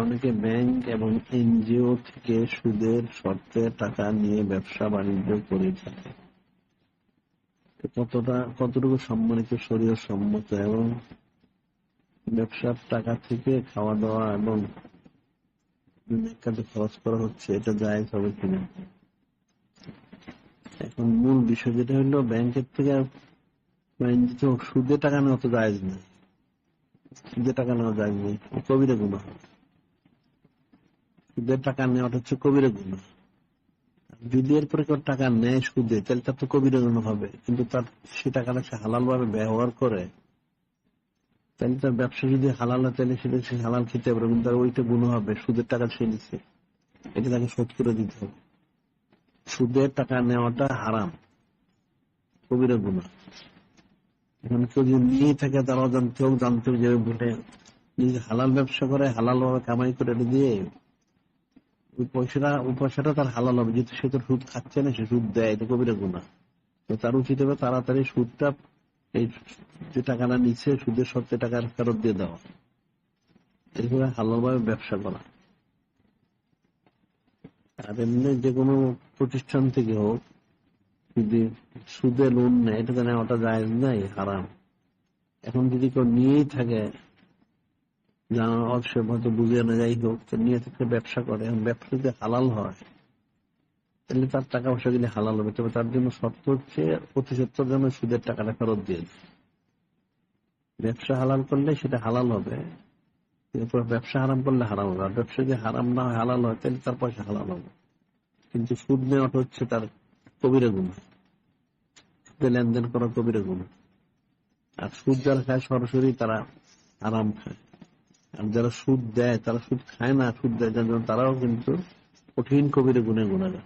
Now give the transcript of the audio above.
অনেকে ব্যাংক এবং এনজিও থেকে সুদের শর্তে টাকা নিয়ে ব্যবসা বাণিজ্য করে থাকে। কতটুকু সম্মানিত শরীয় সম্মত এবং ব্যবসার টাকা থেকে খাওয়া দাওয়া এবং কাজে খরচ করা হচ্ছে, এটা জায়েজ হবে কিনা? এখন মূল বিষয় যেটা হলো, ব্যাংকের থেকে সুদে টাকা নেওয়া তো জায়েজ নেই। সুদে টাকা নেওয়া জায়েজ নেই, কবিরা গুনাহ। সুদের টাকা নেওয়াটা হচ্ছে কবিরা গুনাহ। যদি এরপরে কেউ টাকা নেয় সুদে, তাহলে তার তো কবিরা গুনাহ হবে। কিন্তু তার সে টাকাটা সে হালাল ভাবে ব্যবহার করে, তাহলে তার ব্যবসা যদি হালাল হয়, তাহলে সেটা সে হালাল খেতে পারবে। কিন্তু তার ওইটা গুনাহ হবে, সুদের টাকা সে নিচ্ছে, এটা তাকে শোধ করে দিতে হবে। সুদের টাকা নেওয়াটা হারাম, কবিরা গুনাহ। এখন কেউ যদি নিয়ে থাকে, তার অজান্তে হোক জানতে হোক, যে বলে যদি হালাল ব্যবসা করে, হালাল ভাবে কামাই করে এটা দিয়ে ওই পয়সাটা তার হালাল হবে। যেহেতু সে তো সুদ খাচ্ছে না, সে সুদ দেয়, এটা কবিরা গুনাহ। তো তার উচিত হবে তাড়াতাড়ি সুদটা, এই যে টাকাটা নিচ্ছে সুদের শর্তে টাকা ফেরত দিয়ে দেওয়া, এইভাবে হালাল ভাবে ব্যবসা করা। আর এমনি যে কোনো প্রতিষ্ঠান থেকে হোক, যদি সুদে লোন নেয়, এটা নেওয়াটা জায়েজ নাই, হারাম। এখন যদি কেউ নিয়েই থাকে, অবশ্যই হয়তো বুঝে না, যাই হোক, নিয়ে থেকে ব্যবসা করে, ব্যবসা যদি হালাল হয়, তাহলে তার টাকা পয়সা যদি হালাল হবে, তবে তার জন্য শর্ত হচ্ছে প্রতি সপ্তাহ যেন সুদের টাকাটা ফেরত দিয়ে দেয়। ব্যবসা হালাল করলে সেটা হালাল হবে, ব্যবসা হারাম করলে হারাম হবে। আর ব্যবসা যদি হারাম না হয়, হালাল হয়, তাহলে তার পয়সা হালাল হবে। কিন্তু সুদ নেওয়াটা হচ্ছে তার কবিরা গুনাহ, সুদে লেনদেন করা কবিরা গুনাহ। আর সুদ যারা খায় সরাসরি, তারা হারাম খায়। আর যারা সুদ দেয়, তারা সুদ খায় না, সুদ দেয় যার জন্য, তারাও কিন্তু কঠিন কবিরা গুনাহে গুনাহগার।